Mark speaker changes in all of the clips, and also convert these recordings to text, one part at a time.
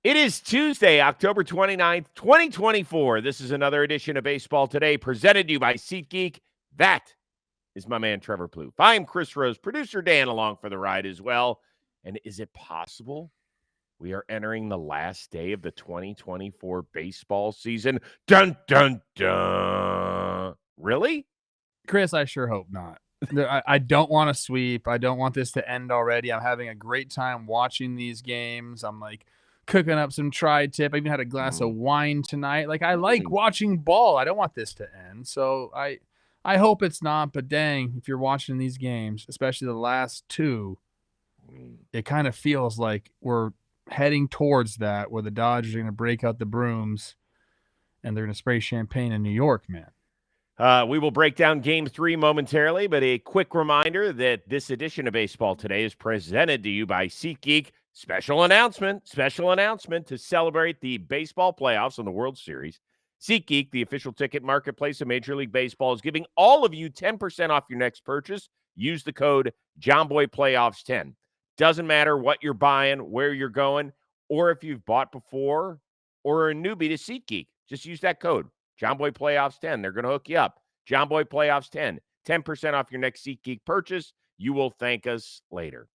Speaker 1: It is Tuesday, October 29th, 2024. This is another edition of Baseball Today, presented to you by SeatGeek. That is my man, Trevor Plouffe. I am Chris Rose, producer Dan along for the ride as well. And is it possible we are entering the last day of the 2024 baseball season? Dun, dun, dun. Really?
Speaker 2: Chris, I sure hope not. I don't want to sweep. I don't want this to end already. I'm having a great time watching these games. I'm like cooking up some tri-tip. I even had a glass of wine tonight. Like, I like watching ball. I don't want this to end. So I hope it's not, but dang, if you're watching these games, especially the last two, it kind of feels like we're heading towards that, where the Dodgers are going to break out the brooms and they're going to spray champagne in New York, man.
Speaker 1: We will break down Game 3 momentarily, but a quick reminder that this edition of Baseball Today is presented to you by SeatGeek. Special announcement to celebrate the baseball playoffs and the World Series. SeatGeek, the official ticket marketplace of Major League Baseball, is giving all of you 10% off your next purchase. Use the code JOHNBOYPLAYOFFS10. Doesn't matter what you're buying, where you're going, or if you've bought before or are a newbie to SeatGeek. Just use that code. John Boy Playoffs 10. They're going to hook you up. John Boy Playoffs 10. 10% off your next SeatGeek purchase. You will thank us later.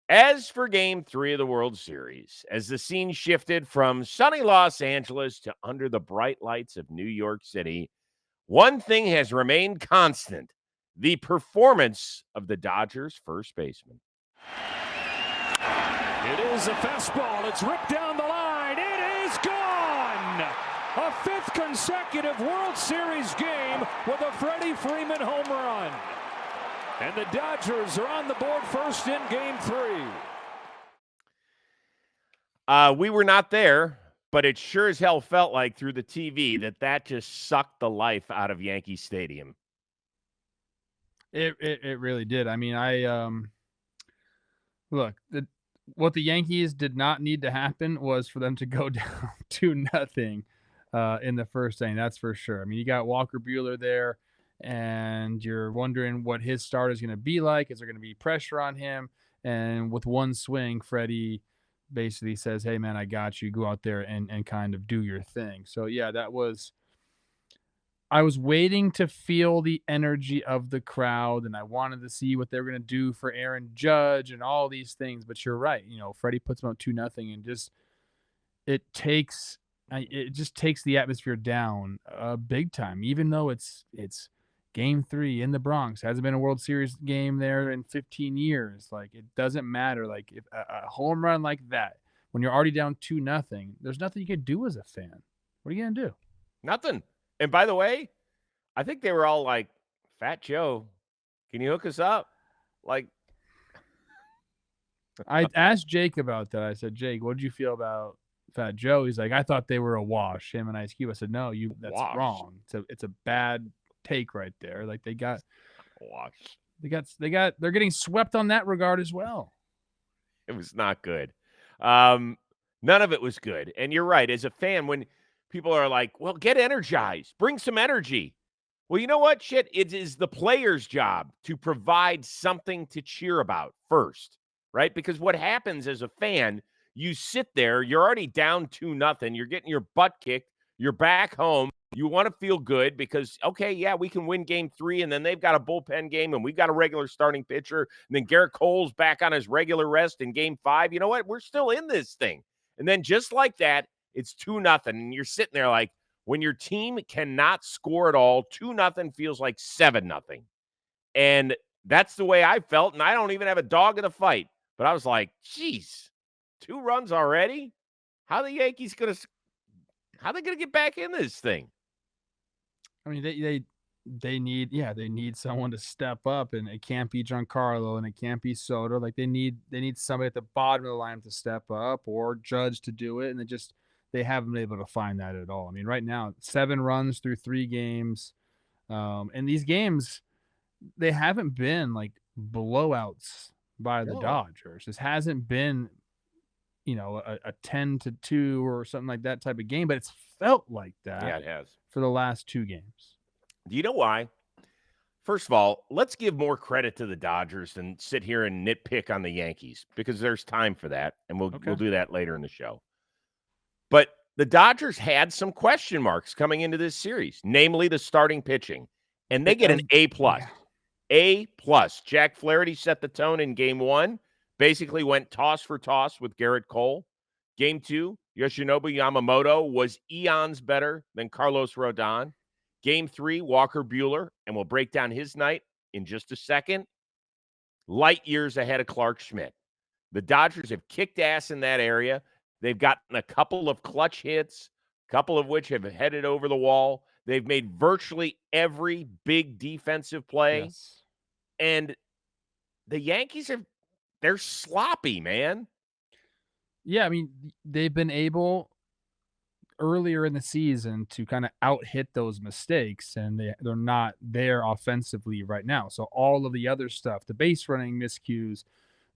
Speaker 1: As for Game 3 of the World Series, as the scene shifted from sunny Los Angeles to under the bright lights of New York City, one thing has remained constant: the performance of the Dodgers' first baseman.
Speaker 3: It is a fastball. It's ripped down the line. It is gone! A fifth consecutive World Series game with a Freddie Freeman home run. And the Dodgers are on the board first in Game 3.
Speaker 1: We were not there, but it sure as hell felt like through the TV that just sucked the life out of Yankee Stadium.
Speaker 2: It really did. I mean, look, what the Yankees did not need to happen was for them to go down 2-0 in the first inning. That's for sure. I mean, you got Walker Buehler there, and you're wondering what his start is going to be like. Is there going to be pressure on him? And with one swing, Freddie basically says, hey, man, I got you. Go out there and kind of do your thing. So, yeah, I was waiting to feel the energy of the crowd, and I wanted to see what they were going to do for Aaron Judge and all these things. But you're right. You know, Freddie puts him up 2-0, and it just takes the atmosphere down big time, even though it's Game 3 in the Bronx. Hasn't been a World Series game there in 15 years. Like, it doesn't matter. Like, if a home run like that, when you're already down 2-0, there's nothing you can do as a fan. What are you going to do?
Speaker 1: Nothing. And by the way, I think they were all like, Fat Joe, can you hook us up? Like,
Speaker 2: I asked Jake about that. I said, Jake, what did you feel about Fat Joe? He's like, I thought they were a wash, him and Ice Cube. I said, no, that's
Speaker 1: wash.
Speaker 2: Wrong. It's a bad take right there. Like, they're getting swept on that regard as well.
Speaker 1: It was not good. None of it was good. And you're right. As a fan, when people are like, well, get energized, bring some energy. Well, you know what? Shit, it is the player's job to provide something to cheer about first, right? Because what happens as a fan, you sit there, you're already down 2-0, you're getting your butt kicked, you're back home, you want to feel good because, okay, yeah, we can win Game 3, and then they've got a bullpen game, and we've got a regular starting pitcher, and then Garrett Cole's back on his regular rest in Game 5. You know what? We're still in this thing. And then just like that, it's 2-0, and you're sitting there like, when your team cannot score at all, 2-0 feels like 7-0. And that's the way I felt, and I don't even have a dog in the fight. But I was like, geez, 2 runs already? How are the Yankees going to get back in this thing?
Speaker 2: I mean, they need someone to step up, and it can't be Giancarlo, and it can't be Soto. Like, they need somebody at the bottom of the lineup to step up, or Judge to do it, and they haven't been able to find that at all. I mean, right now, 7 runs through 3 games, and these games, they haven't been like blowouts by the Dodgers. This hasn't been, a 10-2 or something like that type of game, but it's felt like that.
Speaker 1: Yeah, it has.
Speaker 2: For the last 2 games.
Speaker 1: Do you know why? First of all, let's give more credit to the Dodgers than sit here and nitpick on the Yankees, because there's time for that, and we'll do that later in the show. But the Dodgers had some question marks coming into this series, namely the starting pitching, and they get an A+.
Speaker 2: Yeah.
Speaker 1: A+. Jack Flaherty set the tone in game 1, basically went toss for toss with Garrett Cole. Game 2, Yoshinobu Yamamoto was eons better than Carlos Rodon. Game 3, Walker Buehler, and we'll break down his night in just a second, light years ahead of Clark Schmidt. The Dodgers have kicked ass in that area. They've gotten a couple of clutch hits, a couple of which have headed over the wall. They've made virtually every big defensive play.
Speaker 2: Yes.
Speaker 1: And the Yankees they're sloppy, man.
Speaker 2: Yeah, I mean, they've been able earlier in the season to kind of out hit those mistakes, and they're not there offensively right now. So all of the other stuff, the base running miscues,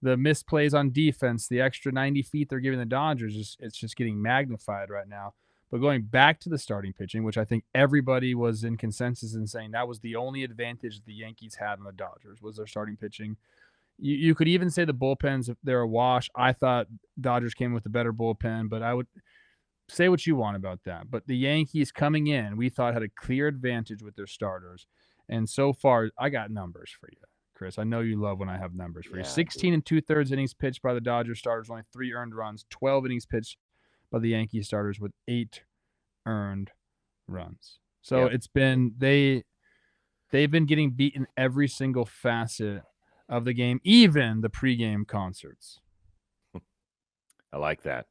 Speaker 2: the misplays on defense, the extra 90 feet they're giving the Dodgers, it's just getting magnified right now. But going back to the starting pitching, which I think everybody was in consensus in saying that was the only advantage the Yankees had on the Dodgers was their starting pitching. You could even say the bullpens, if they're a wash. I thought Dodgers came with a better bullpen, but I would say what you want about that. But the Yankees coming in, we thought had a clear advantage with their starters. And so far, I got numbers for you, Chris. I know you love when I have numbers for you. 16 and 2/3 innings pitched by the Dodgers starters, only 3 earned runs. 12 innings pitched by the Yankees starters with 8 earned runs. So it's been they've been getting beaten every single facet of the game, even the pregame concerts.
Speaker 1: I like that.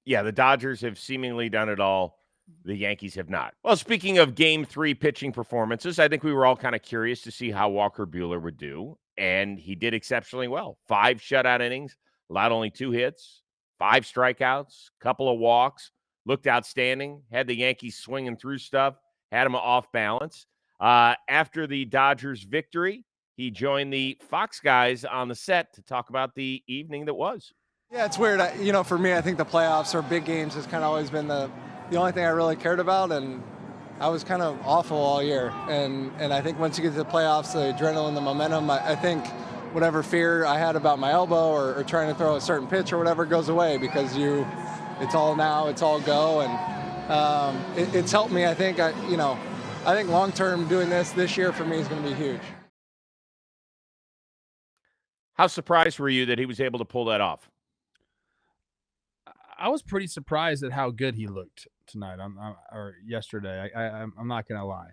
Speaker 1: Yeah, the Dodgers have seemingly done it all. The Yankees have not. Well, speaking of Game 3 pitching performances, I think we were all kind of curious to see how Walker Buehler would do, and he did exceptionally well. 5 shutout innings, allowed only 2 hits, 5 strikeouts, couple of walks, looked outstanding, had the Yankees swinging through stuff, had them off balance. After the Dodgers victory, he joined the Fox guys on the set to talk about the evening that was.
Speaker 4: Yeah, it's weird. For me, I think the playoffs or big games has kind of always been the only thing I really cared about, and I was kind of awful all year. And I think once you get to the playoffs, the adrenaline, the momentum, I think whatever fear I had about my elbow or trying to throw a certain pitch or whatever goes away because it's all now, it's all go, and it's helped me. I think I think long term doing this year for me is going to be huge.
Speaker 1: How surprised were you that he was able to pull that off?
Speaker 2: I was pretty surprised at how good he looked tonight or yesterday. I'm not gonna lie.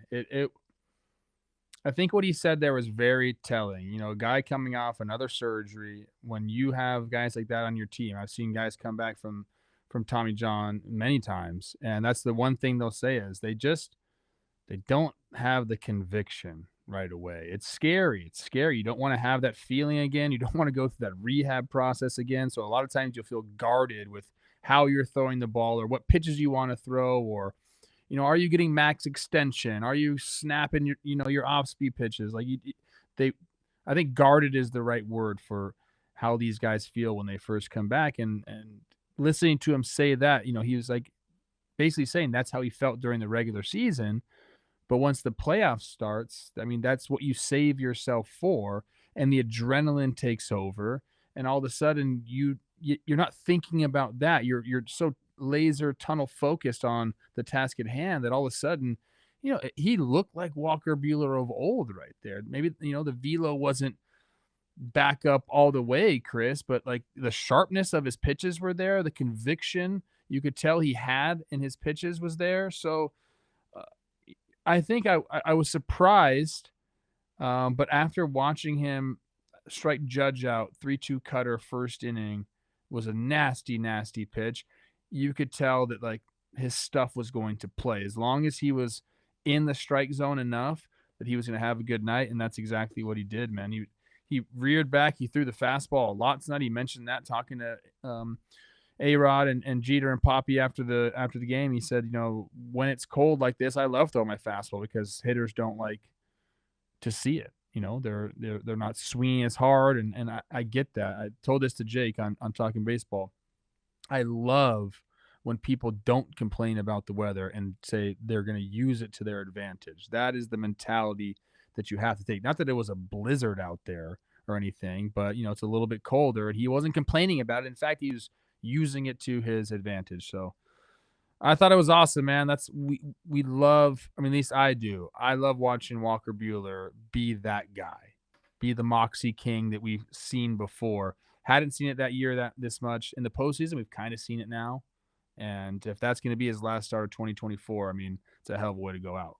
Speaker 2: I think what he said there was very telling. A guy coming off another surgery. When you have guys like that on your team, I've seen guys come back from Tommy John many times, and that's the one thing they'll say is they don't have the conviction right away. It's scary. You don't want to have that feeling again. You don't want to go through that rehab process again. So a lot of times you'll feel guarded with how you're throwing the ball or what pitches you want to throw, or, are you getting max extension? Are you snapping your off-speed pitches? I think guarded is the right word for how these guys feel when they first come back. And listening to him say that, he was like basically saying that's how he felt during the regular season. But once the playoff starts, I mean, that's what you save yourself for, and the adrenaline takes over, and all of a sudden you're not thinking about that. You're so laser tunnel focused on the task at hand that all of a sudden, he looked like Walker Buehler of old right there. Maybe the velo wasn't back up all the way, Chris, but like the sharpness of his pitches were there. The conviction you could tell he had in his pitches was there. So I think I was surprised, but after watching him strike Judge out, 3-2 cutter first inning was a nasty, nasty pitch. You could tell that like his stuff was going to play as long as he was in the strike zone enough that he was going to have a good night, and that's exactly what he did, man. He reared back, he threw the fastball a lot tonight. He mentioned that talking to A-Rod and Jeter and Poppy after the game. He said, when it's cold like this, I love throwing my fastball because hitters don't like to see it. They're not swinging as hard, and I get that. I told this to Jake on Talking Baseball. I love when people don't complain about the weather and say they're going to use it to their advantage. That is the mentality that you have to take. Not that it was a blizzard out there or anything, but it's a little bit colder, and he wasn't complaining about it. In fact, he using it to his advantage. So I thought it was awesome, man. We love, I mean, at least I do. I love watching Walker Buehler be that guy, be the moxie king that we've seen before. Hadn't seen it that year this much in the postseason. We've kind of seen it now. And if that's going to be his last start of 2024, I mean, it's a hell of a way to go out.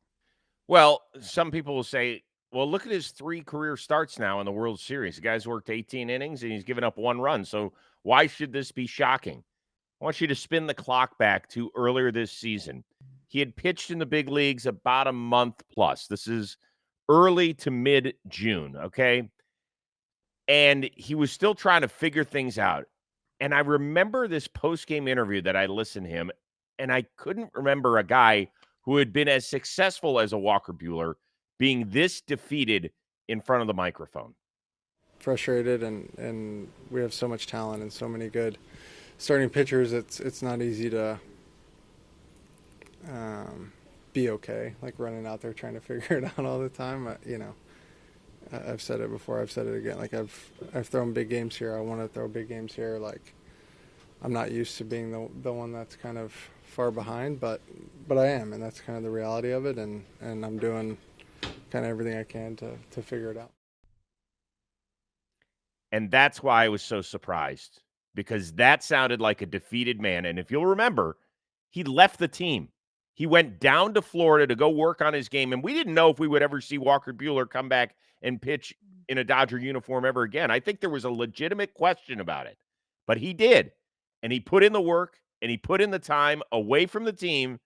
Speaker 1: Well, some people will say, well, look at his 3 career starts now in the World Series. The guy's worked 18 innings and he's given up 1 run. So why should this be shocking? I want you to spin the clock back to earlier this season. He had pitched in the big leagues about a month plus. This is early to mid-June, okay? And he was still trying to figure things out. And I remember this post-game interview that I listened to him, and I couldn't remember a guy who had been as successful as a Walker Buehler being this defeated in front of the microphone.
Speaker 4: Frustrated, and we have so much talent and so many good starting pitchers. It's not easy to be okay, like running out there trying to figure it out all the time. I've said it before, I've said it again. Like I've thrown big games here. I want to throw big games here. Like I'm not used to being the one that's kind of far behind, but I am, and that's kind of the reality of it. And I'm doing kind of everything I can to figure it out.
Speaker 1: And that's why I was so surprised, because that sounded like a defeated man. And if you'll remember, he left the team. He went down to Florida to go work on his game, and we didn't know if we would ever see Walker Buehler come back and pitch in a Dodger uniform ever again. I think there was a legitimate question about it, but he did, and he put in the work, and he put in the time away from the team,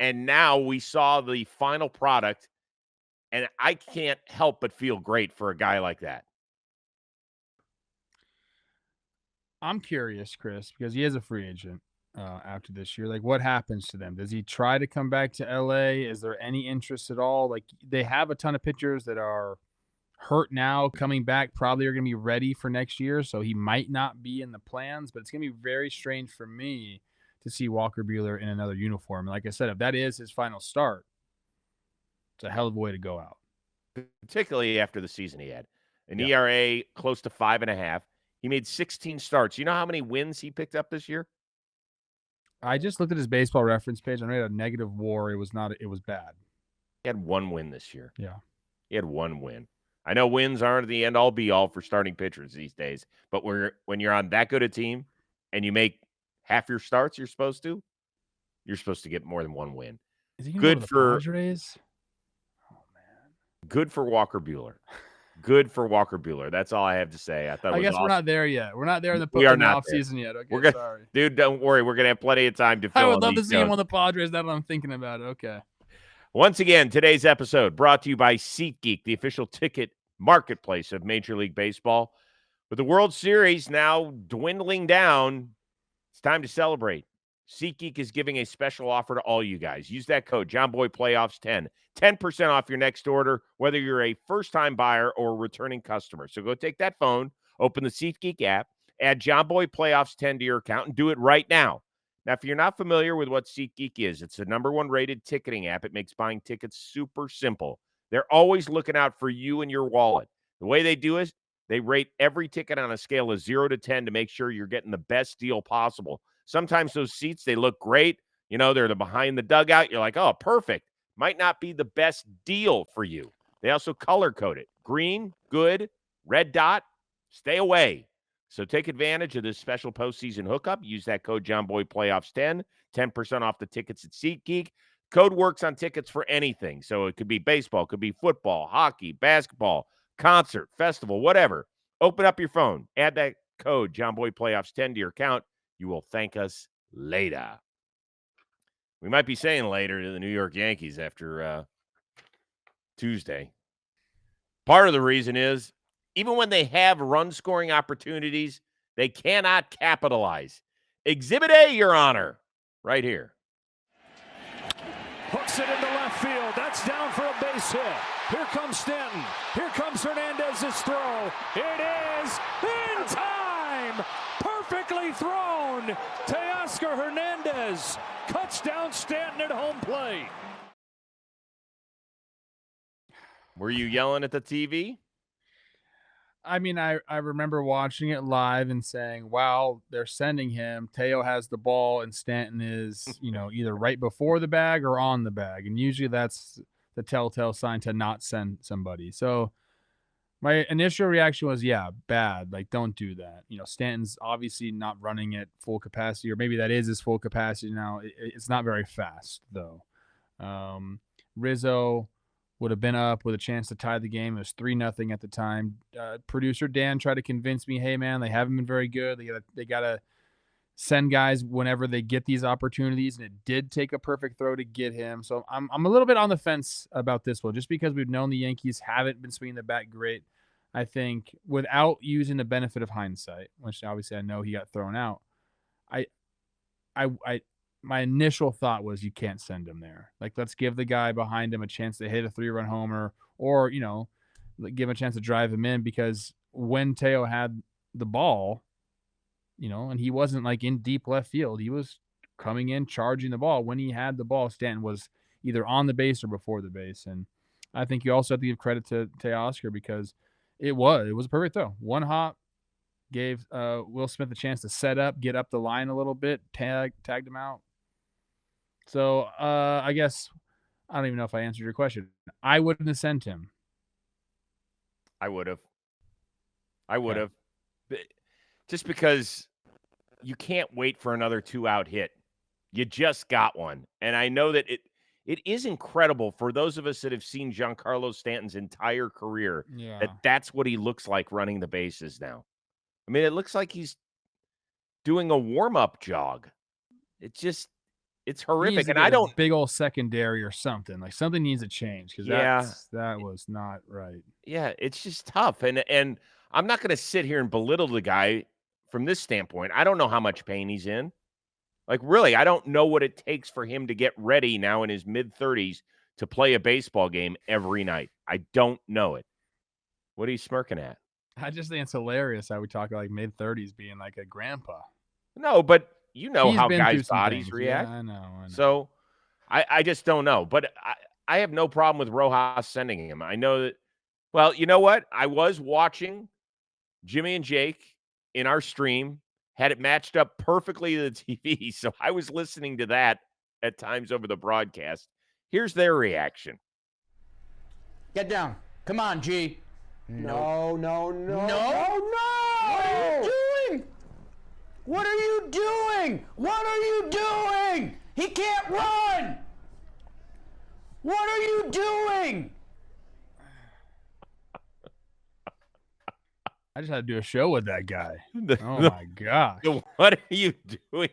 Speaker 1: and now we saw the final product, and I can't help but feel great for a guy like that.
Speaker 2: I'm curious, Chris, because he is a free agent after this year. Like, what happens to them? Does he try to come back to LA? Is there any interest at all? Like, they have a ton of pitchers that are hurt now, coming back, probably are going to be ready for next year. So he might not be in the plans, but it's going to be very strange for me to see Walker Buehler in another uniform. And like I said, if that is his final start, it's a hell of a way to go out.
Speaker 1: Particularly after the season he had. An ERA close to 5.5. He made 16 starts. You know how many wins he picked up this year?
Speaker 2: I just looked at his baseball reference page. I know he had a negative WAR. It was bad.
Speaker 1: He had 1 win this year.
Speaker 2: Yeah.
Speaker 1: He had 1 win. I know wins aren't the end-all be-all for starting pitchers these days, but when you're on that good a team and you make half your starts you're supposed to get more than 1 win.
Speaker 2: Is he good for the Padres? Oh, man.
Speaker 1: Good for Walker Buehler. Good for Walker Buehler. That's all I have to say. I guess
Speaker 2: awesome. We're not there yet. We're not there in the off season yet. Okay,
Speaker 1: sorry. Dude, don't worry. We're going to have plenty of time to fill.
Speaker 2: I would love to see him on the Padres. That's what I'm thinking about. Okay.
Speaker 1: Once again, today's episode brought to you by SeatGeek, the official ticket marketplace of Major League Baseball. With the World Series now dwindling down, it's time to celebrate. SeatGeek is giving a special offer to all you guys. Use that code, JohnBoyPlayoffs10. 10% off your next order, whether you're a first-time buyer or a returning customer. So go take that phone, open the SeatGeek app, add JohnBoyPlayoffs10 to your account, and do it right now. Now, if you're not familiar with what SeatGeek is, it's the #1 rated ticketing app. It makes buying tickets super simple. They're always looking out for you and your wallet. The way they do is they rate every ticket on a scale of 0 to 10 to make sure you're getting the best deal possible. Sometimes those seats, they look great. You know, they're behind the dugout. You're like, oh, perfect. Might not be the best deal for you. They also color code it. Green, good. Red dot, stay away. So take advantage of this special postseason hookup. Use that code JohnBoyPlayoffs10. 10% off the tickets at SeatGeek. Code works on tickets for anything. So it could be baseball, could be football, hockey, basketball, concert, festival, whatever. Open up your phone. Add that code JohnBoyPlayoffs10 to your account. You will thank us later. We might be saying later to the New York Yankees after Tuesday. Part of the reason is, even when they have run-scoring opportunities, they cannot capitalize. Exhibit A, Your Honor, right here.
Speaker 3: Hooks it into left field. That's down for a base hit. Here comes Stanton. Here comes Hernandez's throw. It is in time. Perfectly thrown. Teoscar Hernandez cuts down Stanton at home plate.
Speaker 1: Were you yelling at the TV?
Speaker 2: I mean, I remember watching it live and saying, "Wow, they're sending him. Teo has the ball, and Stanton is, either right before the bag or on the bag." And usually that's the telltale sign to not send somebody. So my initial reaction was, yeah, bad. Like, don't do that. Stanton's obviously not running at full capacity, or maybe that is his full capacity now. It's not very fast, though. Rizzo would have been up with a chance to tie the game. It was 3-0 at the time. Producer Dan tried to convince me, hey, man, they haven't been very good. They gotta send guys whenever they get these opportunities, and it did take a perfect throw to get him. So I'm a little bit on the fence about this one, just because we've known the Yankees haven't been swinging the bat great. I think without using the benefit of hindsight, which obviously I know he got thrown out, I my initial thought was you can't send him there. Like, let's give the guy behind him a chance to hit a 3-run homer, or give him a chance to drive him in, because when Teo had the ball, and he wasn't like in deep left field, he was coming in, charging the ball. When he had the ball, Stanton was either on the base or before the base. And I think you also have to give credit to Teoscar, because it was a perfect throw. One hop gave Will Smith a chance to set up, get up the line a little bit, tagged him out. So I guess I don't even know if I answered your question. I wouldn't have sent him.
Speaker 1: I would have. Just because you can't wait for another 2-out hit. You just got one. And I know that it is incredible for those of us that have seen Giancarlo Stanton's entire career, that's what he looks like running the bases now. I mean, it looks like he's doing a warm-up jog. It's horrific. And I don't
Speaker 2: big old secondary or something. Like, something needs to change, because that was not right.
Speaker 1: Yeah, it's just tough. And I'm not going to sit here and belittle the guy from this standpoint. I don't know how much pain he's in. Like, really, I don't know what it takes for him to get ready now in his mid-30s to play a baseball game every night. I don't know it. What are you smirking at?
Speaker 2: I just think it's hilarious how we talk about, like, mid-30s being like a grandpa.
Speaker 1: No, but
Speaker 2: He's
Speaker 1: how
Speaker 2: been
Speaker 1: guys'
Speaker 2: through some
Speaker 1: bodies
Speaker 2: things.
Speaker 1: react.
Speaker 2: Yeah, I know.
Speaker 1: So I just don't know. But I have no problem with Rojas sending him. I know that. Well, you know what? I was watching Jimmy and Jake in our stream, had it matched up perfectly to the TV. So I was listening to that at times over the broadcast. Here's their reaction.
Speaker 5: Get down. Come on, G.
Speaker 6: No.
Speaker 5: What are you doing? What are you doing? What are you doing? He can't run. What are you doing?
Speaker 2: I just had to do a show with that guy. Oh my gosh.
Speaker 1: What are you doing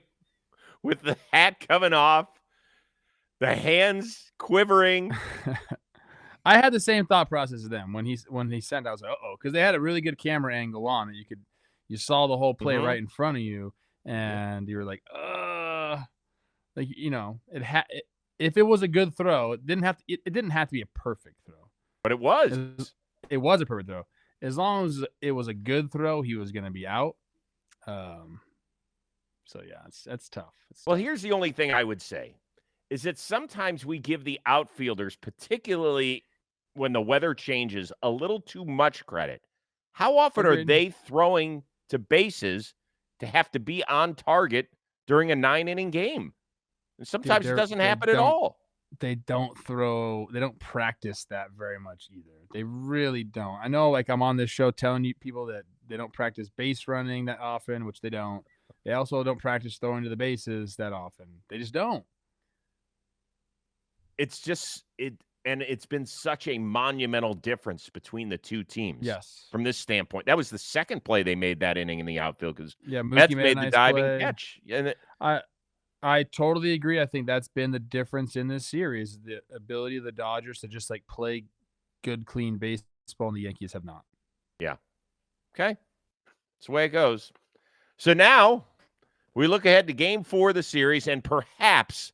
Speaker 1: with the hat coming off, the hands quivering?
Speaker 2: I had the same thought process as them when he sent. I was like, uh-oh, because they had a really good camera angle on it. You saw the whole play right in front of you, and you were like, like, if it was a good throw, it didn't have to be a perfect throw,
Speaker 1: but it was.
Speaker 2: It was a perfect throw. As long as it was a good throw, he was going to be out. So yeah, that's tough.
Speaker 1: Well, here's the only thing I would say is that sometimes we give the outfielders, particularly when the weather changes, a little too much credit. How often are they throwing to bases to have to be on target during a 9-inning game? And sometimes it doesn't happen at all.
Speaker 2: They don't practice that very much either. They really don't. I know, like, I'm on this show telling you people that they don't practice base running that often, which they don't. They also don't practice throwing to the bases that often. They just don't.
Speaker 1: And it's been such a monumental difference between the two teams.
Speaker 2: Yes.
Speaker 1: From this standpoint. That was the second play they made that inning in the outfield, because
Speaker 2: Mookie
Speaker 1: made the diving catch. And
Speaker 2: I totally agree. I think that's been the difference in this series, the ability of the Dodgers to just, like, play good, clean baseball, and the Yankees have not.
Speaker 1: Yeah. Okay. That's the way it goes. So now we look ahead to Game 4 of the series and perhaps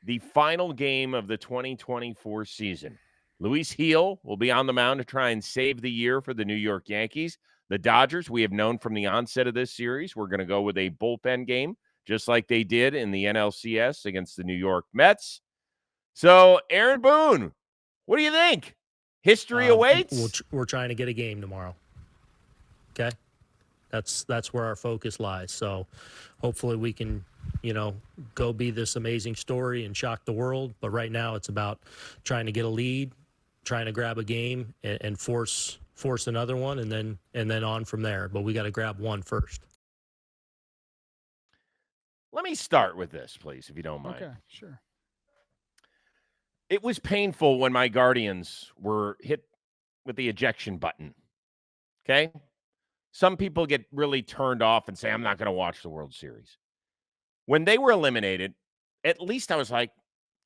Speaker 1: the final game of the 2024 season. Luis Gil will be on the mound to try and save the year for the New York Yankees. The Dodgers, we have known from the onset of this series, we're going to go with a bullpen game, just like they did in the NLCS against the New York Mets. So, Aaron Boone, what do you think? History awaits?
Speaker 6: We're trying to get a game tomorrow. Okay. That's where our focus lies. So hopefully we can, go be this amazing story and shock the world. But right now it's about trying to get a lead, trying to grab a game and force another one and then on from there. But we got to grab one first.
Speaker 1: Let me start with this, please, if you don't mind.
Speaker 2: Okay, sure.
Speaker 1: It was painful when my Guardians were hit with the ejection button. Okay? Some people get really turned off and say, I'm not going to watch the World Series. When they were eliminated, at least I was like,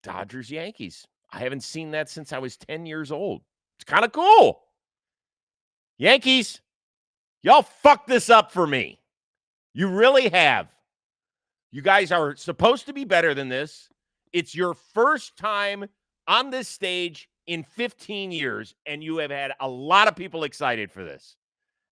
Speaker 1: Dodgers, Yankees. I haven't seen that since I was 10 years old. It's kind of cool. Yankees, y'all fucked this up for me. You really have. You guys are supposed to be better than this. It's your first time on this stage in 15 years, and you have had a lot of people excited for this.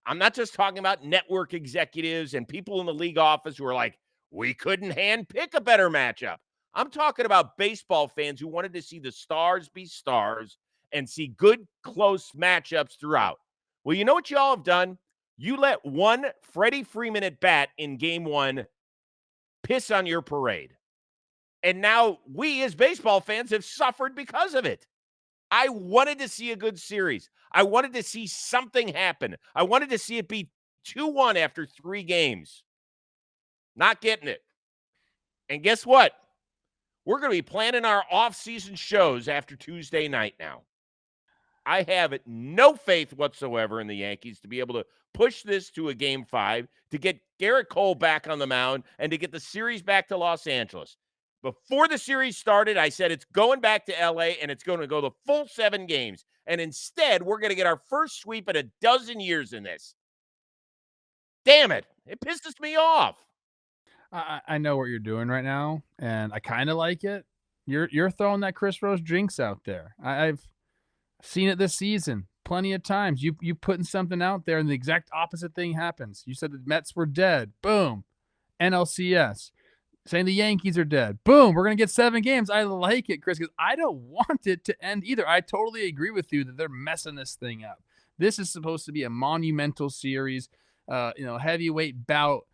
Speaker 1: I'm not just talking about network executives and people in the league office who are like, we couldn't handpick a better matchup. I'm talking about baseball fans who wanted to see the stars be stars and see good, close matchups throughout. Well, you know what y'all have done? You let one Freddie Freeman at bat in game one piss on your parade. And now we as baseball fans have suffered because of it. I wanted to see a good series. I wanted to see something happen. I wanted to see it be 2-1 after 3 games. Not getting it. And guess what? We're going to be planning our off-season shows after Tuesday night now. I have no faith whatsoever in the Yankees to be able to push this to a game 5, to get Garrett Cole back on the mound, and to get the series back to Los Angeles. Before the series started, I said it's going back to LA and it's going to go the full 7 games. And instead, we're going to get our first sweep in a dozen years in this. Damn it. It pisses me off.
Speaker 2: I know what you're doing right now, and I kind of like it. You're throwing that Chris Rose jinx out there. I've seen it this season plenty of times. You putting something out there, and the exact opposite thing happens. You said the Mets were dead. Boom. NLCS. Saying the Yankees are dead. Boom, we're going to get 7 games. I like it, Chris, because I don't want it to end either. I totally agree with you that they're messing this thing up. This is supposed to be a monumental series, heavyweight bout.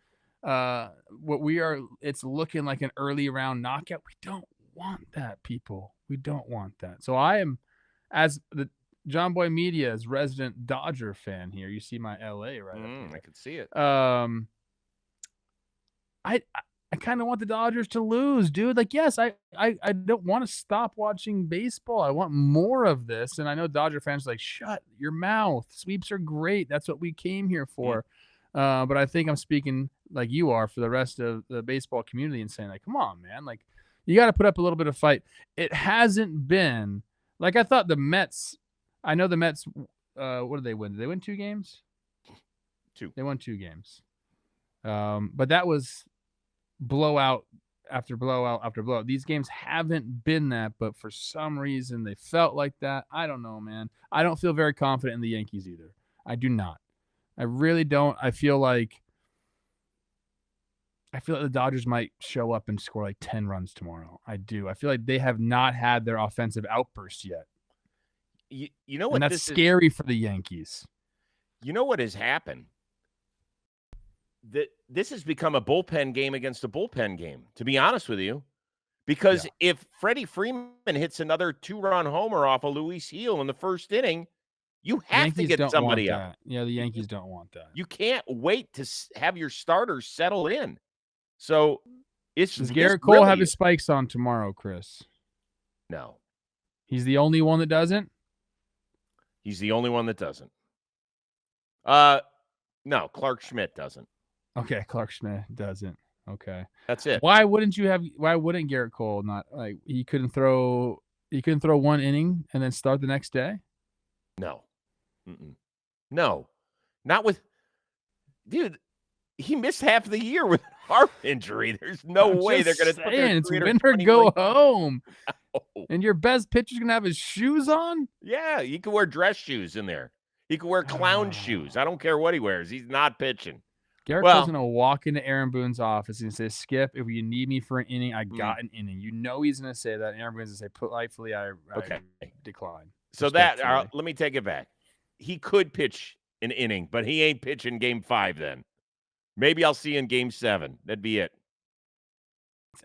Speaker 2: It's looking like an early round knockout. We don't want that, people. We don't want that. So I am, as the John Boy Media's resident Dodger fan here. You see my LA right up here.
Speaker 1: I can see it.
Speaker 2: I kind of want the Dodgers to lose, dude. Like, yes, I don't want to stop watching baseball. I want more of this. And I know Dodger fans are like, shut your mouth. Sweeps are great. That's what we came here for. But I think I'm speaking like you are for the rest of the baseball community and saying, like, come on, man. Like, you got to put up a little bit of fight. It hasn't been like I thought the Mets. I know the Mets. What did they win? Did they win 2 games?
Speaker 1: 2.
Speaker 2: They won 2 games. But that was blowout after blowout after blowout. These games haven't been that, but for some reason they felt like that. I don't know, man. I don't feel very confident in the Yankees either. I do not. I really don't. I feel like the Dodgers might show up and score like 10 runs tomorrow. I do. I feel like they have not had their offensive outburst yet.
Speaker 1: You know what?
Speaker 2: And that's scary for the Yankees.
Speaker 1: You know what has happened? This has become a bullpen game against a bullpen game, to be honest with you. Because if Freddie Freeman hits another 2-run homer off of Luis Gil in the first inning, you have to get somebody up.
Speaker 2: Yeah, the Yankees don't want that.
Speaker 1: You can't wait to have your starters settle in. So
Speaker 2: does Garrett Cole have his spikes on tomorrow, Chris?
Speaker 1: No.
Speaker 2: He's the only one that doesn't?
Speaker 1: He's the only one that doesn't. No, Clark Schmidt doesn't.
Speaker 2: Okay, Clark Schmidt doesn't. Okay.
Speaker 1: That's it.
Speaker 2: Why wouldn't Garrett Cole not, like, he couldn't throw 1 inning and then start the next day?
Speaker 1: No. No. Not with dude, he missed half of the year with heart injury. There's no way they're going to put their
Speaker 2: it's win or go home. No. And your best pitcher's going to have his shoes on?
Speaker 1: Yeah, he could wear dress shoes in there. He could wear clown shoes. I don't care what he wears. He's not pitching.
Speaker 2: Garrett Cole's going to walk into Aaron Boone's office and say, Skip, if you need me for an inning, I got an inning. You know he's going to say that. And Aaron Boone's going to say, politely, I decline.
Speaker 1: So let me take it back. He could pitch an inning, but he ain't pitching game 5 then. Maybe I'll see you in game 7. That'd be it.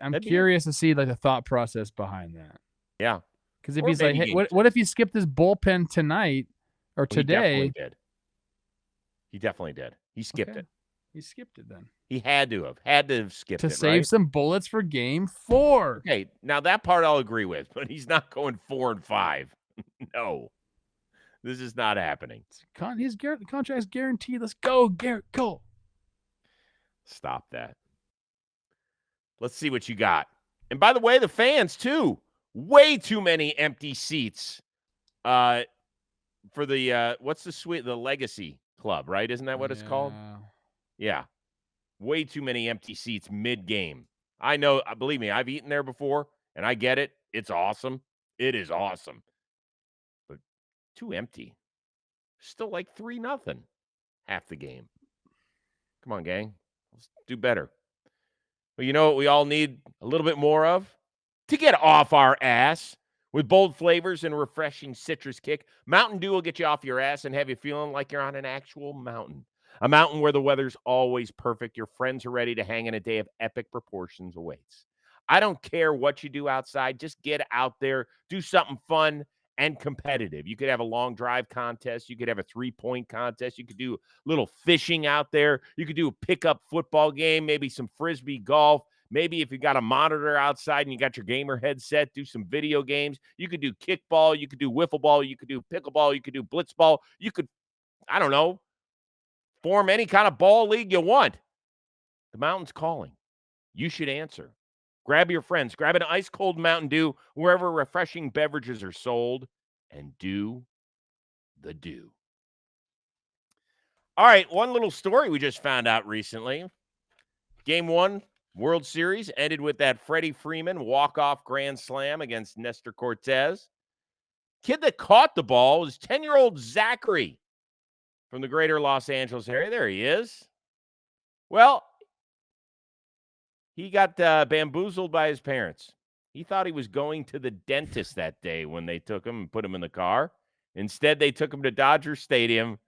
Speaker 2: I'm
Speaker 1: That'd be it.
Speaker 2: curious to see like the thought process behind that.
Speaker 1: Yeah.
Speaker 2: Because if
Speaker 1: Or
Speaker 2: he's like,
Speaker 1: maybe
Speaker 2: hey,
Speaker 1: game
Speaker 2: what if he skipped his bullpen tonight or
Speaker 1: He definitely
Speaker 2: today?
Speaker 1: did. He definitely did. He skipped
Speaker 2: Okay.
Speaker 1: it.
Speaker 2: He skipped it then
Speaker 1: He had to have skipped
Speaker 2: to
Speaker 1: it,
Speaker 2: save
Speaker 1: right?
Speaker 2: some bullets for game 4.
Speaker 1: Okay, now that part I'll agree with, but he's not going 4 and 5. No. This is not happening.
Speaker 2: The contract's guaranteed. Let's go, Garrett Cole.
Speaker 1: Stop that. Let's see what you got. And by the way, the fans too. Way too many empty seats. For the what's the Legacy Club, right? Isn't that what it's called? Yeah. Way too many empty seats mid-game. I know, believe me, I've eaten there before, and I get it. It's awesome. It is awesome. But too empty. Still like 3-0 half the game. Come on, gang. Let's do better. But you know what we all need a little bit more of? To get off our ass. With bold flavors and a refreshing citrus kick, Mountain Dew will get you off your ass and have you feeling like you're on an actual mountain. A mountain where the weather's always perfect. Your friends are ready to hang in a day of epic proportions awaits. I don't care what you do outside. Just get out there. Do something fun and competitive. You could have a long drive contest. You could have a 3-point contest. You could do a little fishing out there. You could do a pickup football game, maybe some frisbee golf. Maybe if you got a monitor outside and you got your gamer headset, do some video games. You could do kickball. You could do wiffle ball. You could do pickleball. You could do blitzball. You could, I don't know, form any kind of ball league you want. The mountain's calling. You should answer. Grab your friends. Grab an ice-cold Mountain Dew wherever refreshing beverages are sold, and do the do. All right, one little story we just found out recently. Game 1, World Series, ended with that Freddie Freeman walk-off grand slam against Nestor Cortez. Kid that caught the ball was 10-year-old Zachary from the greater Los Angeles area. There he is. Well, he got bamboozled by his parents. He thought he was going to the dentist that day when they took him and put him in the car. Instead, they took him to Dodger Stadium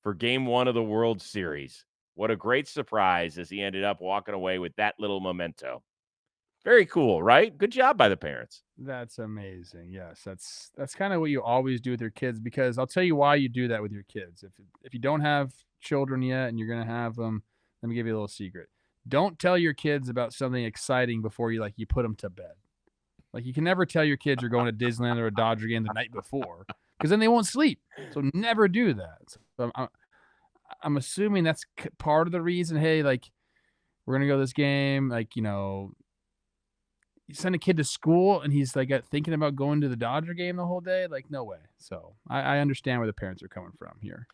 Speaker 1: for Game 1 of the World Series. What a great surprise as he ended up walking away with that little memento. Very cool, right? Good job by the parents.
Speaker 2: That's amazing. Yes, that's kind of what you always do with your kids, because I'll tell you why you do that with your kids. If you don't have children yet and you're going to have them, let me give you a little secret. Don't tell your kids about something exciting before you put them to bed. Like, you can never tell your kids you're going to Disneyland or a Dodger game the night before, because then they won't sleep. So never do that. So I'm assuming that's part of the reason. Hey, we're going to go to this game. You send a kid to school and he's thinking about going to the Dodger game the whole day. No way. So I understand where the parents are coming from here.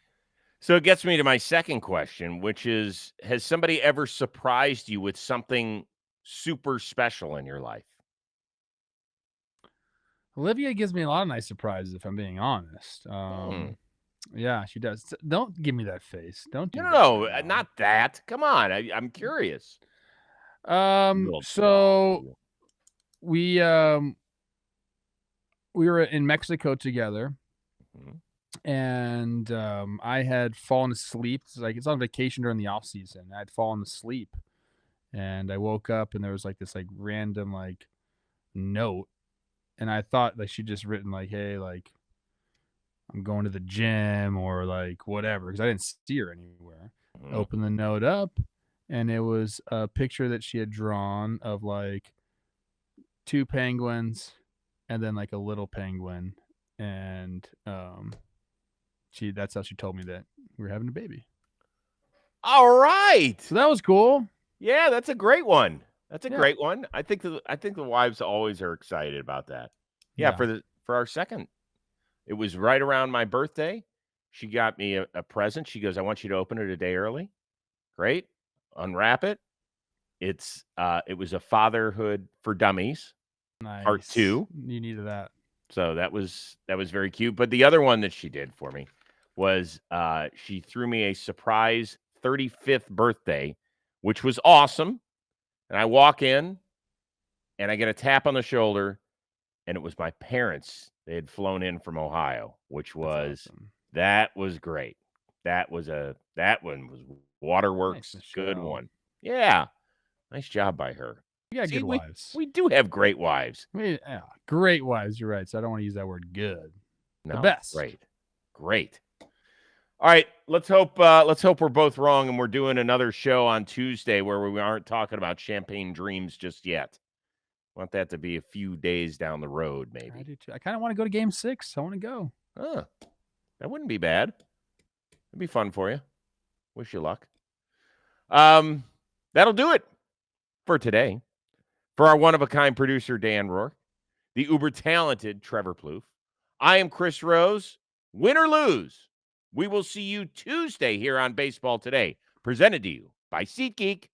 Speaker 1: So it gets me to my second question, which is, has somebody ever surprised you with something super special in your life?
Speaker 2: Olivia gives me a lot of nice surprises, if I'm being honest. Yeah, she does. Don't give me that face. Don't do that.
Speaker 1: No, not that. Come on. I'm curious.
Speaker 2: So we were in Mexico together.
Speaker 1: Mhm.
Speaker 2: And I had fallen asleep. It's on vacation during the off season. I'd fallen asleep, and I woke up, and there was this random note, and I thought she'd just written hey, I'm going to the gym or whatever, because I didn't see her anywhere.
Speaker 1: Mhm.
Speaker 2: Open the note up, and it was a picture that she had drawn of 2 penguins and then a little penguin, and that's how she told me that we were having a baby.
Speaker 1: All right.
Speaker 2: So that was cool.
Speaker 1: Yeah, that's a great one. That's a great one. I think the wives always are excited about that. Yeah, for our second, it was right around my birthday. She got me a present. She goes, "I want you to open it a day early." Great. Unwrap it. It was a Fatherhood for Dummies,
Speaker 2: Nice.
Speaker 1: Part 2.
Speaker 2: You needed that.
Speaker 1: So that was very cute. But the other one that she did for me was she threw me a surprise 35th birthday, which was awesome. And I walk in and I get a tap on the shoulder, and it was my parents. They had flown in from Ohio, which was
Speaker 2: awesome.
Speaker 1: That was great. that one was waterworks.
Speaker 2: Nice,
Speaker 1: Good
Speaker 2: Michelle.
Speaker 1: one. Yeah. Nice job by her.
Speaker 2: We got
Speaker 1: See,
Speaker 2: good
Speaker 1: we,
Speaker 2: wives.
Speaker 1: we do have great wives.
Speaker 2: Yeah, great wives. You're right. So I don't want to use that word good.
Speaker 1: No,
Speaker 2: The best.
Speaker 1: Great. All right, let's hope we're both wrong and we're doing another show on Tuesday where we aren't talking about champagne dreams just yet. Want that to be a few days down the road,
Speaker 2: I
Speaker 1: maybe.
Speaker 2: do too. I kind of want to go to Game 6. I want to go.
Speaker 1: Huh. That wouldn't be bad. It'd be fun for you. Wish you luck. That'll do it for today. For our one-of-a-kind producer, Dan Rourke, the uber-talented Trevor Plouffe, I am Chris Rose. Win or lose, we will see you Tuesday here on Baseball Today, presented to you by SeatGeek.